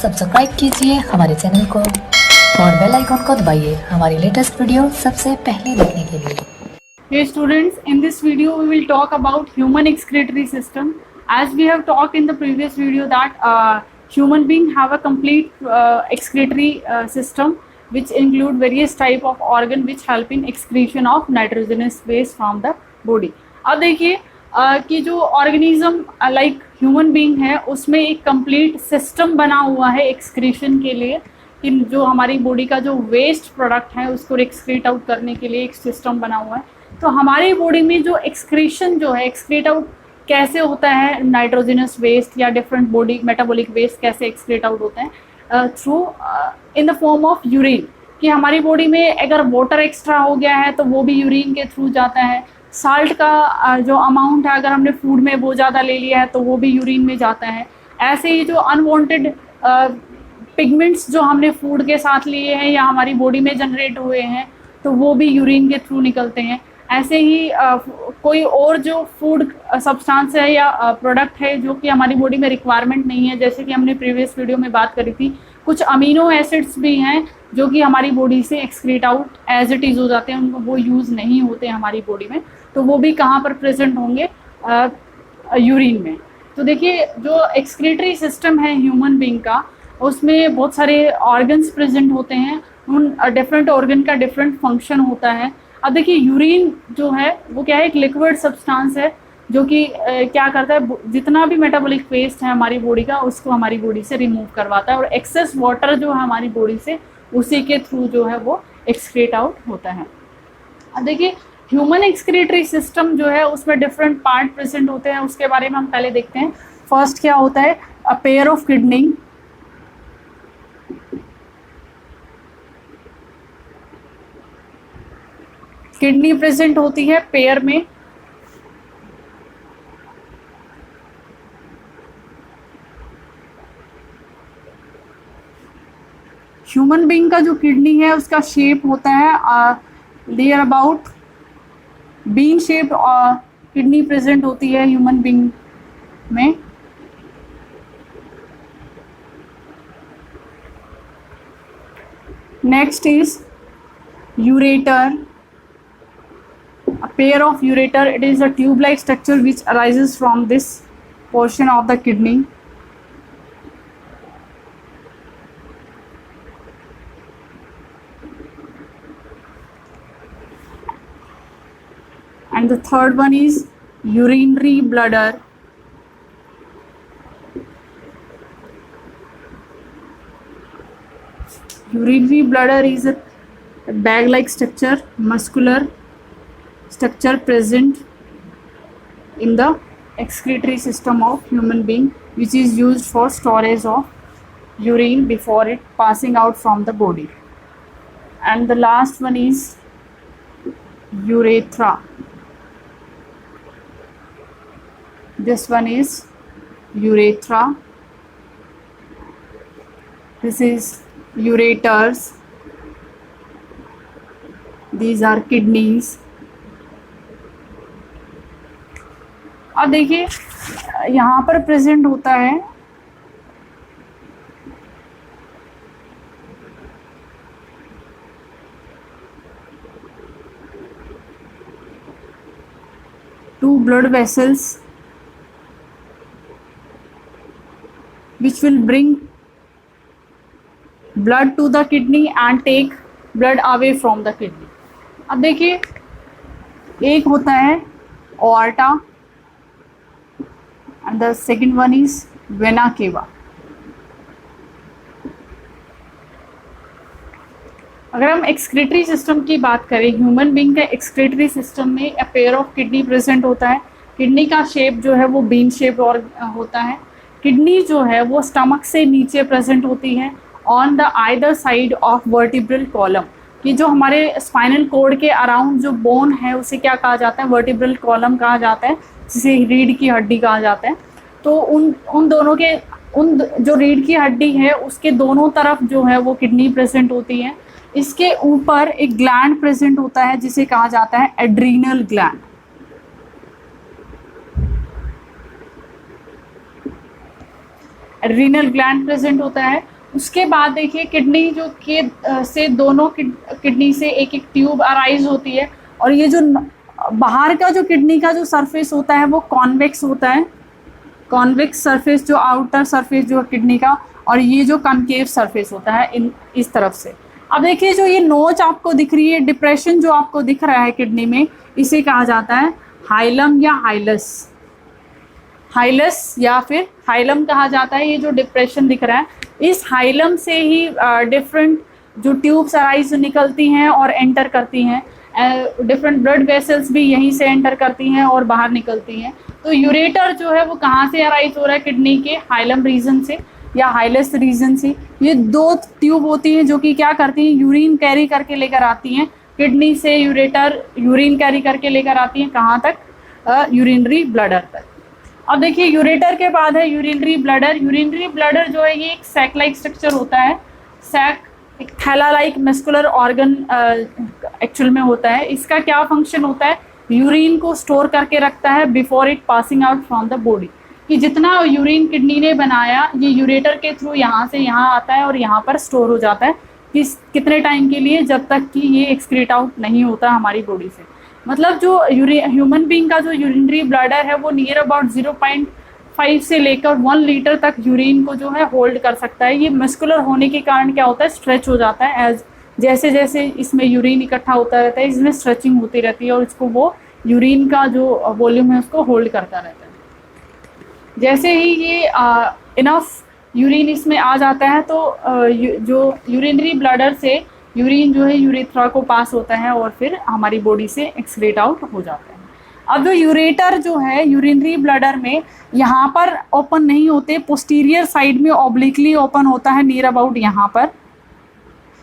Subscribe कीजिए हमारे channel को और बेल आइकॉन को दबाइए हमारी लेटेस्ट वीडियो सबसे पहले देखने के लिए। Hey students, in this video we will talk about human excretory system. As we have talked in the previous video that human beings have a complete excretory system which include various type of organ which help in excretion of nitrogenous waste from the body. अब देखिए कि जो organism like human being है उसमें एक complete system बना हुआ है एक्सक्रीशन के लिए, कि जो हमारी बॉडी का जो वेस्ट प्रोडक्ट है उसको एक्सक्रीट आउट करने के लिए एक सिस्टम बना हुआ है। तो हमारी बॉडी में जो एक्सक्रीशन जो है एक्सक्रीट आउट कैसे होता है, नाइट्रोजनस वेस्ट या डिफरेंट बॉडी मेटाबॉलिक वेस्ट कैसे एक्सक्रीट आउट होते हैं through in the form of urine, कि हमारी बॉडी में अगर वाटर एक्स्ट्रा हो गया है तो वो भी यूरिन के थ्रू जाता है। साल्ट का जो अमाउंट है अगर हमने फूड में वो ज़्यादा ले लिया है तो वो भी यूरिन में जाता है। ऐसे ही जो अनवांटेड पिगमेंट्स जो हमने फूड के साथ लिए हैं या हमारी बॉडी में जनरेट हुए हैं तो वो भी यूरिन के थ्रू निकलते हैं। ऐसे ही कोई और जो फूड सब्सटेंस है या प्रोडक्ट है जो कि हमारी बॉडी में रिक्वायरमेंट नहीं है, जैसे कि हमने प्रीवियस वीडियो में बात करी थी, कुछ अमीनो एसिड्स भी हैं जो कि हमारी बॉडी से excrete out as it is हो जाते हैं, उनको वो यूज़ नहीं होते हमारी बॉडी में, तो वो भी कहाँ पर प्रेजेंट होंगे, यूरिन में। तो देखिए जो एक्सक्रीटरी सिस्टम है ह्यूमन बीइंग का उसमें बहुत सारे ऑर्गन्स प्रेजेंट होते हैं, उन डिफरेंट ऑर्गन का डिफरेंट फंक्शन होता है। अब देखिए यूरिन जो है वो क्या है, एक लिक्विड सब्सटेंस है जो कि क्या करता है, जितना भी मेटाबॉलिक वेस्ट है हमारी बॉडी का उसको हमारी बॉडी से रिमूव करवाता है, और एक्सेस वाटर जो है हमारी बॉडी से उसी के थ्रू जो है वो एक्सक्रीट आउट होता है। अब देखिए ह्यूमन एक्सक्रीटरी सिस्टम जो है उसमें डिफरेंट पार्ट प्रेजेंट होते हैं, उसके बारे में हम पहले देखते हैं। फर्स्ट क्या होता है, a pair of kidney. Kidney present होती है पेयर में। ह्यूमन बीइंग का जो किडनी है उसका शेप होता है near about bean shape kidney present होती है ह्यूमन बीइंग में। Next is ureter, a pair of ureter. It is a tube-like structure which arises from this portion of the kidney. And the third one is urinary bladder. Urinary bladder is a bag-like structure, muscular structure present in the excretory system of human being, which is used for storage of urine before it passing out from the body. And the last one is urethra. This one is urethra. This is ureters. These are kidneys. अब देखिए यहाँ पर present होता है two blood vessels which will bring blood to the kidney and take blood away from the kidney. अब देखिए एक होता है aorta and the second one is vena cava. अगर हम एक्सक्रीटरी सिस्टम की बात करें, ह्यूमन बीइंग का एक्सक्रीटरी सिस्टम में a pair of kidney present होता है। किडनी का शेप जो है वो बीन शेप और होता है। किडनी जो है वो स्टमक से नीचे प्रेजेंट होती है on the either side of vertebral column, कि जो हमारे स्पाइनल कोड के अराउंड जो बोन है उसे क्या कहा जाता है, वर्टिब्रल कॉलम कहा जाता है, जिसे रीढ़ की हड्डी कहा जाता है। तो उन दोनों के जो रीढ़ की हड्डी है उसके दोनों तरफ जो है वो किडनी प्रेजेंट होती है। इसके ऊपर एक ग्लैंड प्रेजेंट होता है जिसे कहा जाता है adrenal gland. Adrenal gland present होता है उसके बाद देखिए किडनी जो के से दोनों किडनी से एक एक ट्यूब अराइज होती है, और ये जो बाहर का जो किडनी का जो सरफेस होता है वो कॉन्वेक्स होता है, कॉन्वेक्स सरफेस जो आउटर सरफेस जो किडनी का, और ये जो कनकेव सरफेस होता है इन इस तरफ से। अब देखिए जो ये नोच आपको दिख रही है, डिप्रेशन जो आपको दिख रहा है किडनी में, इसे कहा जाता है हाइलम या हाइलस, हाइलस या फिर हाइलम कहा जाता है। ये जो डिप्रेशन दिख रहा है, इस हाइलम से ही डिफरेंट जो ट्यूब्स अराइज निकलती हैं और एंटर करती हैं, डिफरेंट ब्लड वेसल्स भी यहीं से एंटर करती हैं और बाहर निकलती हैं। तो यूरेटर जो है वो कहाँ से अराइज हो रहा है, किडनी के हाइलम रीजन से या हाइलस रीजन से। ये दो ट्यूब होती हैं जो कि क्या करती हैं, यूरिन कैरी करके लेकर आती हैं किडनी से, यूरेटर यूरिन कैरी करके लेकर आती हैं कहाँ तक, यूरिनरी ब्लडर तक। अब देखिए यूरेटर के बाद है यूरिनरी ब्लडर। यूरिनरी ब्लडर जो है ये एक सैक लाइक स्ट्रक्चर होता है, सैक एक थैला लाइक मस्कुलर ऑर्गन एक्चुअल में होता है। इसका क्या फंक्शन होता है, यूरिन को स्टोर करके रखता है before it passing out from the body, कि जितना यूरिन किडनी ने बनाया ये यूरेटर के थ्रू यहाँ से यहाँ आता है और यहाँ पर स्टोर हो जाता है, कितने टाइम के लिए, जब तक कि ये एक्सक्रीट आउट नहीं होता हमारी बॉडी से। मतलब जो ह्यूमन बीइंग का जो यूरिनरी ब्लडर है वो नियर अबाउट 0.5 से लेकर 1 लीटर तक यूरिन को जो है होल्ड कर सकता है। ये मस्कुलर होने के कारण क्या होता है, स्ट्रेच हो जाता है, एज जैसे जैसे इसमें यूरिन इकट्ठा होता रहता है इसमें स्ट्रेचिंग होती रहती है और इसको वो यूरिन का जो वॉल्यूम है उसको होल्ड करता रहता है। जैसे ही ये इनफ यूरिन इसमें आ जाता है तो जो यूरिनरी ब्लडर से यूरिन जो है यूरेथ्रा को पास होता है और फिर हमारी बॉडी से एक्सक्रीट आउट हो जाता है। अब जो यूरेटर जो है यूरिनरी ब्लडर में यहाँ पर ओपन नहीं होते, पोस्टीरियर साइड में ऑब्लिकली ओपन होता है नियर अबाउट यहाँ पर।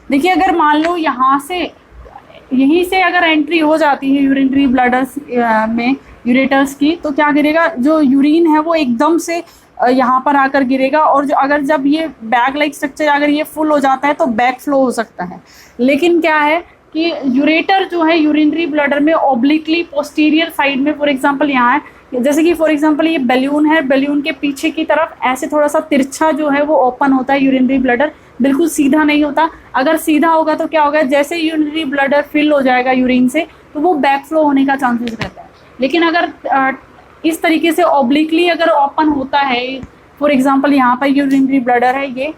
देखिए अगर मान लो यहाँ से यहीं से अगर एंट्री हो जाती है यूरिनरी ब्लडर्स में यूरेटर्स की, तो क्या गिरेगा, जो यूरिन है वो एकदम से यहाँ पर आकर गिरेगा, और जो अगर जब ये बैग लाइक स्ट्रक्चर अगर ये फुल हो जाता है तो बैक फ्लो हो सकता है। लेकिन क्या है कि यूरेटर जो है यूरिनरी ब्लडर में ऑब्लिकली पोस्टीरियर साइड में, फॉर एग्जांपल यहाँ है, जैसे कि फॉर एग्जांपल ये बैलून है, बैलून के पीछे की तरफ ऐसे थोड़ा सा तिरछा जो है वो ओपन होता है यूरिनरी ब्लडर, बिल्कुल सीधा नहीं होता। अगर सीधा होगा तो क्या होगा, जैसे यूरिनरी ब्लडर फिल हो जाएगा यूरिन से तो वो बैक फ्लो होने का चांसेस रहता है। लेकिन अगर इस तरीके से ऑब्लिकली अगर ओपन होता है, फॉर एग्जांपल यहाँ पर यूरिनरी ब्लडर है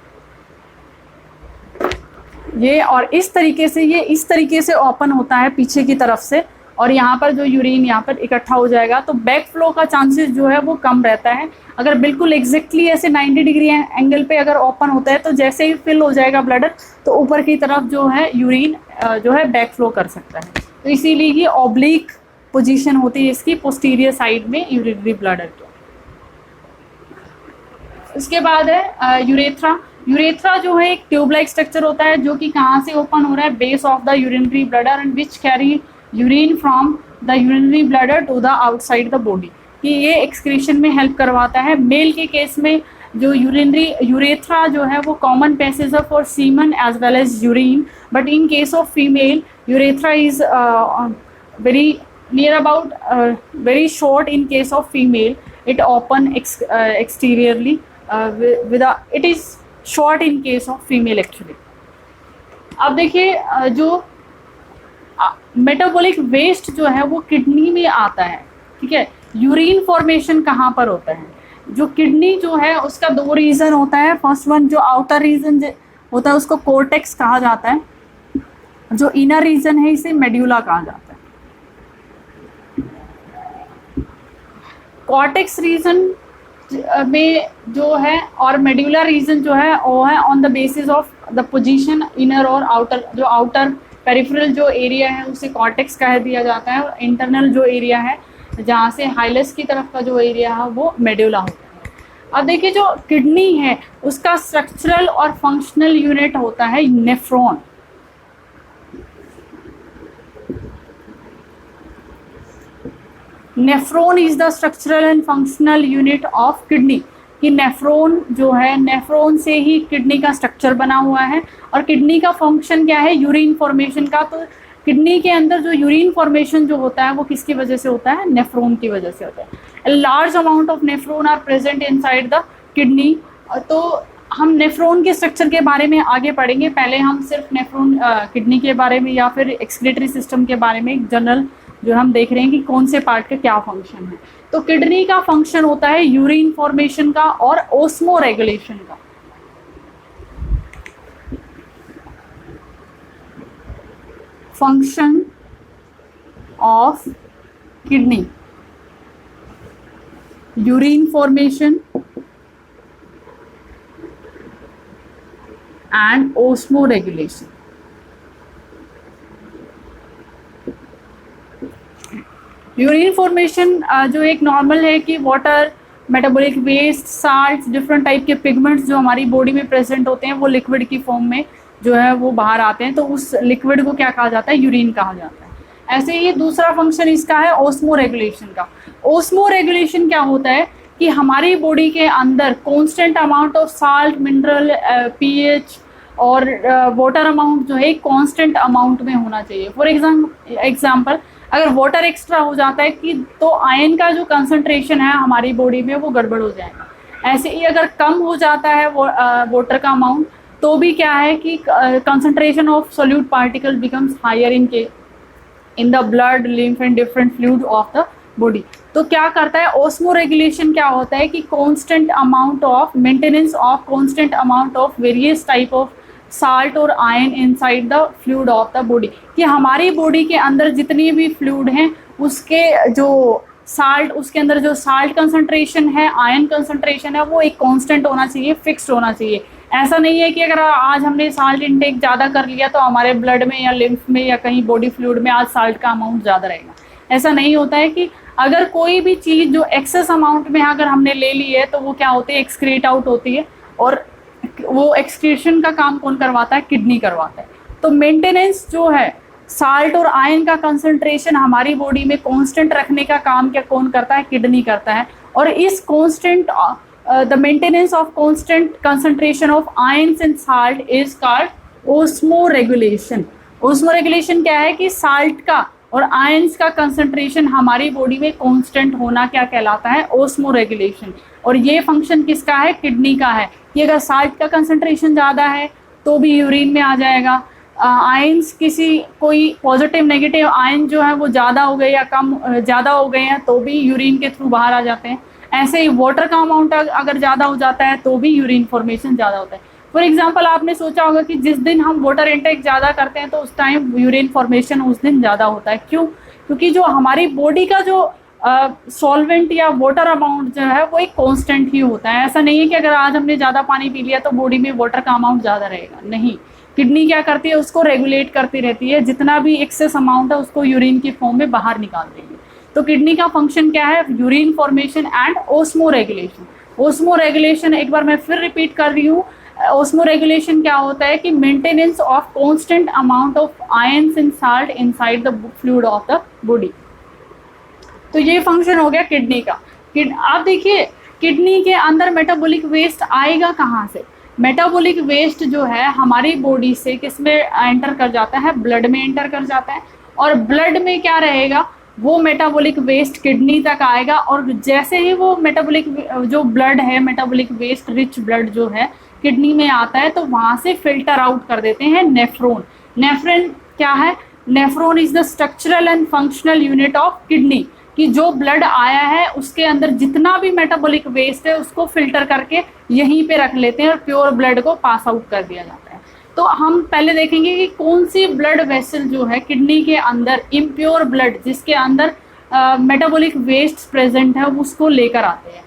ये और इस तरीके से ये इस तरीके से ओपन होता है पीछे की तरफ से, और यहाँ पर जो यूरिन यहाँ पर इकट्ठा हो जाएगा तो बैक फ्लो का चांसेस जो है वो कम रहता है। अगर बिल्कुल एग्जैक्टली ऐसे 90 डिग्री एंगल पे अगर ओपन होता है तो जैसे ही फिल हो जाएगा ब्लडर तो ऊपर की तरफ जो है यूरिन जो है बैक फ्लो कर सकता है। तो इसीलिए ये ऑब्लिक पोजीशन होती है इसकी पोस्टीरियर साइड में यूरिनरी ब्लडर की। उसके बाद है यूरेथ्रा। यूरेथ्रा जो है एक ट्यूब लाइक स्ट्रक्चर होता है जो कि कहाँ से ओपन हो रहा है, base of the urinary bladder and which carry urine from the urinary bladder to the outside the body, कि ये एक्सक्रीशन में हेल्प करवाता है। मेल के केस में जो यूरेथ्रा जो है वो कॉमन पैसेज है for semen as well as urine, but in case of female urethra is very near about very short in case of female, it open exteriorly with a it is short in case of female actually। अब देखिए जो metabolic waste जो है वो kidney में आता है, ठीक है। यूरिन फॉर्मेशन कहाँ पर होता है, जो किडनी जो है उसका 2 रीजन होता है। फर्स्ट वन जो आउटर रीजन होता है उसको कोर्टेक्स कहा जाता है, जो इनर रीजन है इसे मेड्यूला कहा जाता है। कॉर्टेक्स रीजन में जो है और मेड्यूलर रीजन जो है वो है on the basis of the position inner और आउटर। जो आउटर पेरिफेरल जो एरिया है उसे कॉर्टेक्स कह दिया जाता है, और इंटरनल जो एरिया है जहाँ से हाइलस की तरफ का जो एरिया है वो मेड्यूला होता है। अब देखिए जो किडनी है उसका स्ट्रक्चरल और फंक्शनल यूनिट होता है nephron. Nephron is the structural and functional unit of kidney, कि नेफ्रॉन जो है, नेफ्रॉन से ही किडनी का स्ट्रक्चर बना हुआ है। और किडनी का फंक्शन क्या है, यूरिन फॉर्मेशन का। तो किडनी के अंदर जो यूरिन फॉर्मेशन जो होता है वो किसकी वजह से होता है, नेफ्रॉन की वजह से होता है। Large amount of nephron are present inside the kidney. तो हम नेफ्रॉन के स्ट्रक्चर के बारे में आगे पढ़ेंगे। पहले हम सिर्फ नेफ्रॉन किडनी के बारे में या फिर एक्सक्रीटरी सिस्टम के बारे में जनरल जो हम देख रहे हैं कि कौन से पार्ट का क्या फंक्शन है। तो किडनी का फंक्शन होता है यूरिन फॉर्मेशन का और ओस्मो रेगुलेशन का। Function of kidney, urine formation and osmoregulation. Urine formation जो एक नॉर्मल है कि water, metabolic waste, salt, different type के पिगमेंट्स जो हमारी बॉडी में प्रेजेंट होते हैं वो लिक्विड की फॉर्म में जो है वो बाहर आते हैं, तो उस लिक्विड को क्या कहा जाता है, यूरिन कहा जाता है। ऐसे ही दूसरा फंक्शन इसका है ओस्मो रेगुलेशन का। ओस्मो रेगुलेशन क्या होता है कि हमारी बॉडी के अंदर constant amount of salt, mineral, pH और वाटर अमाउंट जो है कांस्टेंट अमाउंट में होना चाहिए। फॉर एग्जांपल अगर वाटर एक्स्ट्रा हो जाता है कि तो आयन का जो कंसंट्रेशन है हमारी बॉडी में वो गड़बड़ हो जाएगा। ऐसे ही अगर कम हो जाता है वाटर का अमाउंट तो भी क्या है कि concentration of solute particle becomes higher in the blood, lymph and different fluid of the body. तो क्या करता है ओस्मो रेगुलेशन, क्या होता है कि constant amount of maintenance of constant amount of various type of salt और ion inside the fluid of the body, कि हमारी बॉडी के अंदर जितनी भी फ्लूइड हैं उसके जो साल्ट, उसके अंदर जो साल्ट कंसंट्रेशन है, आयन कंसंट्रेशन है, वो एक कांस्टेंट होना चाहिए, फिक्स्ड होना चाहिए। ऐसा नहीं है कि अगर आज हमने साल्ट इनटेक ज़्यादा कर लिया तो हमारे ब्लड में या लिम्फ में या कहीं बॉडी फ्लूइड में आज साल्ट का अमाउंट ज़्यादा रहेगा। ऐसा नहीं होता है कि अगर कोई भी चीज़ जो एक्सेस अमाउंट में अगर हमने ले ली है तो वो क्या होती है, एक्सक्रीट आउट होती है, और वो एक्सक्रीशन का काम कौन करवाता है, किडनी करवाता है। तो मेंटेनेंस जो है साल्ट और आयन का कंसंट्रेशन हमारी बॉडी में कांस्टेंट रखने का काम क्या कौन करता है, किडनी करता है। और इस constant the maintenance of constant concentration of ions and salt is called osmo regulation. Osmo regulation क्या है कि साल्ट का और आयंस का कंसंट्रेशन हमारी बॉडी में कांस्टेंट होना क्या कहलाता है, ओस्मो रेगुलेशन। और ये फंक्शन किसका है, किडनी का है कि अगर साल्ट का कंसंट्रेशन ज़्यादा है तो भी यूरिन में आ जाएगा। आयंस किसी कोई पॉजिटिव नेगेटिव आयन जो है वो ज़्यादा हो गए या कम ज़्यादा हो गए हैं तो भी यूरिन के थ्रू बाहर आ जाते हैं। ऐसे ही वाटर का अमाउंट अगर ज़्यादा हो जाता है तो भी यूरिन फॉर्मेशन ज़्यादा होता है। फॉर एग्जाम्पल आपने सोचा होगा कि जिस दिन हम वाटर इंटेक ज़्यादा करते हैं तो उस टाइम यूरिन फॉर्मेशन उस दिन ज़्यादा होता है। क्यों? क्योंकि जो हमारी बॉडी का जो सॉल्वेंट या वाटर अमाउंट जो है वो एक कांस्टेंट ही होता है। ऐसा नहीं है कि अगर आज हमने ज़्यादा पानी पी लिया तो बॉडी में वाटर का अमाउंट ज़्यादा रहेगा, नहीं। किडनी क्या करती है, उसको रेगुलेट करती रहती है, जितना भी एक्सेस अमाउंट है उसको यूरिन की फॉर्म में बाहर निकाल देगी। तो किडनी का फंक्शन क्या है, urine formation and osmo regulation. Osmo regulation एक बार मैं फिर रिपीट कर रही हूँ, ओस्मो रेगुलेशन क्या होता है कि maintenance of constant amount of ions and salt inside the fluid of the body. तो ये फंक्शन हो गया किडनी का। आप देखिए किडनी के अंदर मेटाबॉलिक वेस्ट आएगा कहाँ से। मेटाबॉलिक वेस्ट जो है हमारी बॉडी से किस में एंटर कर जाता है, ब्लड में एंटर कर जाता है। और ब्लड में क्या रहेगा, वो मेटाबॉलिक वेस्ट किडनी तक आएगा। और जैसे ही वो मेटाबॉलिक जो ब्लड है, मेटाबॉलिक वेस्ट रिच ब्लड जो है किडनी में आता है तो वहाँ से फिल्टर आउट कर देते हैं नेफ्रॉन। नेफ्रॉन क्या है, nephron is the structural and functional unit of kidney, कि जो ब्लड आया है उसके अंदर जितना भी मेटाबॉलिक वेस्ट है उसको फिल्टर करके यहीं पे रख लेते हैं और प्योर ब्लड को पास आउट कर दिया जाता है। तो हम पहले देखेंगे कि कौन सी ब्लड वेसल जो है किडनी के अंदर इम्प्योर ब्लड जिसके अंदर मेटाबॉलिक वेस्ट प्रेजेंट है उसको लेकर आते हैं।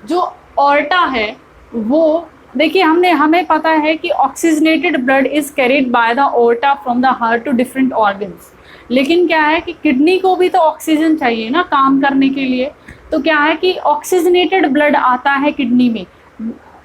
जो ऑर्टा है वो देखिए हमें पता है कि oxygenated blood is carried by the aorta from the heart to different organs. लेकिन क्या है कि किडनी को भी तो ऑक्सीजन चाहिए ना काम करने के लिए। तो क्या है कि ऑक्सीजनेटेड ब्लड आता है किडनी में,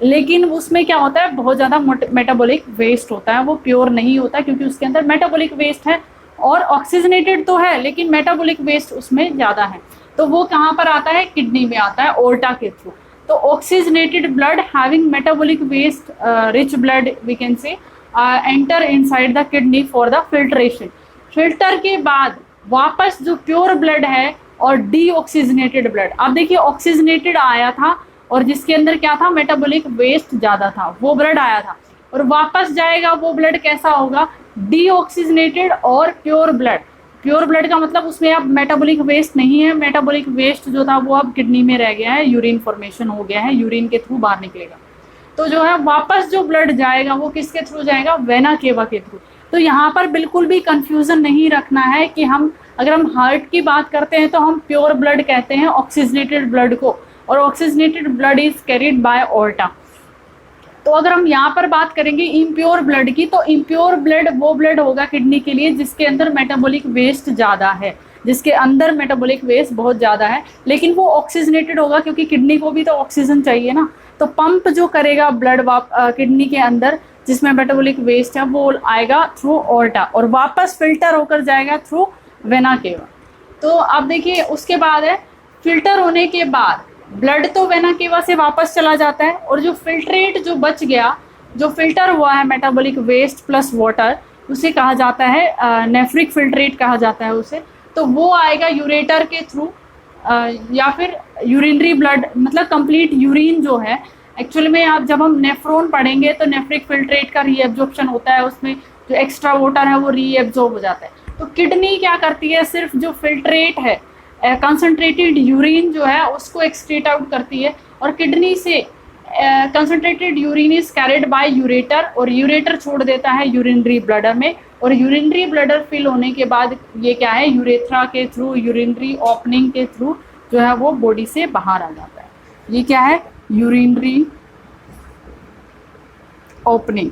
लेकिन उसमें क्या होता है बहुत ज़्यादा मेटाबॉलिक वेस्ट होता है, वो प्योर नहीं होता क्योंकि उसके अंदर मेटाबॉलिक वेस्ट है। और ऑक्सीजनेटेड तो है लेकिन मेटाबॉलिक वेस्ट उसमें ज़्यादा है। तो वो कहाँ पर आता है, किडनी में आता है ऑर्टा के थ्रू। तो oxygenated blood having metabolic waste rich blood we can say enter inside the kidney for the filtration. Filter के बाद वापस जो प्योर ब्लड है और डीऑक्सीजनेटेड ब्लड, अब देखिए ऑक्सीजनेटेड आया था और जिसके अंदर क्या था, मेटाबॉलिक वेस्ट ज़्यादा था, वो ब्लड आया था। और वापस जाएगा वो ब्लड कैसा होगा, डीऑक्सीजनेटेड और प्योर ब्लड। प्योर ब्लड का मतलब उसमें अब मेटाबॉलिक वेस्ट नहीं है, मेटाबॉलिक वेस्ट जो था वो अब किडनी में रह गया है, यूरिन फॉर्मेशन हो गया है, यूरिन के थ्रू बाहर निकलेगा। तो जो है वापस जो ब्लड जाएगा वो किसके थ्रू जाएगा, वेना केवा के थ्रू। तो यहाँ पर बिल्कुल भी कंफ्यूजन नहीं रखना है कि हम अगर हम हार्ट की बात करते हैं तो हम प्योर ब्लड कहते हैं ऑक्सीजनेटेड ब्लड को, और oxygenated blood is carried bye aorta. तो अगर हम यहाँ पर बात करेंगे इम्प्योर ब्लड की, तो इम्प्योर ब्लड वो ब्लड होगा किडनी के लिए जिसके अंदर मेटाबॉलिक वेस्ट ज़्यादा है, जिसके अंदर मेटाबॉलिक वेस्ट बहुत ज़्यादा है, लेकिन वो ऑक्सीजनेटेड होगा क्योंकि किडनी को भी तो ऑक्सीजन चाहिए ना। तो पंप जो करेगा ब्लड किडनी के अंदर जिसमें मेटाबॉलिक वेस्ट है वो आएगा थ्रू ऑर्टा और वापस फिल्टर होकर जाएगा थ्रू वेना केवा। तो अब देखिए उसके बाद है फिल्टर होने के बाद ब्लड तो वेना केवा से वापस चला जाता है, और जो फिल्ट्रेट जो बच गया, जो फिल्टर हुआ है मेटाबॉलिक वेस्ट प्लस वाटर, उसे कहा जाता है नेफ्रिक फिल्ट्रेट कहा जाता है उसे। तो वो आएगा यूरेटर के थ्रू या फिर यूरिनरी ब्लड, मतलब कंप्लीट यूरिन जो है। एक्चुअली में आप जब हम नेफ्रॉन पढ़ेंगे तो नेफ्रिक फिल्ट्रेट का रीएब्जॉर्प्शन होता है, उसमें जो एक्स्ट्रा वाटर है वो रीएब्जॉर्ब हो जाता है। तो किडनी क्या करती है, सिर्फ जो फिल्ट्रेट है कंसनट्रेटेड यूरिन जो है उसको एक्सक्रीट आउट करती है, और किडनी से concentrated urine is carried bye ureter, और यूरेटर छोड़ देता है यूरिनरी ब्लडर में, और यूरिनरी ब्लडर फिल होने के बाद ये क्या है, यूरेथ्रा के थ्रू, यूरिनरी ओपनिंग के थ्रू जो है वो बॉडी से बाहर आ जाता है। ये क्या है, यूरिनरी ओपनिंग।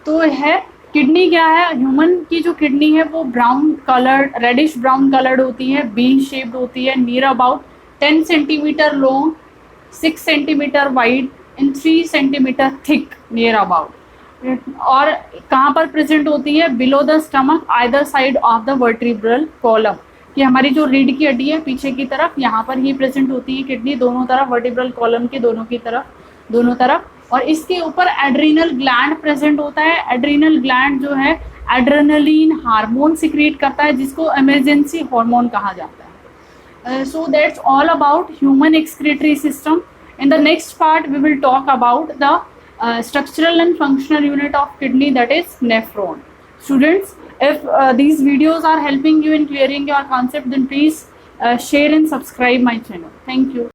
तो है किडनी क्या है, ह्यूमन की जो किडनी है वो brown coloured, reddish brown coloured होती है, बीन शेप्ड होती है, near about 10 centimetre long, 6 centimetre wide and 3 centimetre thick near about. और कहाँ पर प्रेजेंट होती है, below the stomach either side of the vertebral column, कि हमारी जो रीढ़ की हड्डी है पीछे की तरफ, यहाँ पर ही प्रेजेंट होती है किडनी, दोनों तरफ, वर्टिब्रल कॉलम के दोनों तरफ। और इसके ऊपर एड्रीनल ग्लैंड प्रेजेंट होता है। एड्रीनल ग्लैंड जो है एड्रेनलिन हार्मोन सिक्रीट करता है जिसको इमरजेंसी हार्मोन कहा जाता है। So that's all about human excretory system. In the next part we will talk about the structural and functional unit of kidney, that is nephron. Students, if these videos are helping you in clearing your concept, then please share and subscribe my channel. Thank you.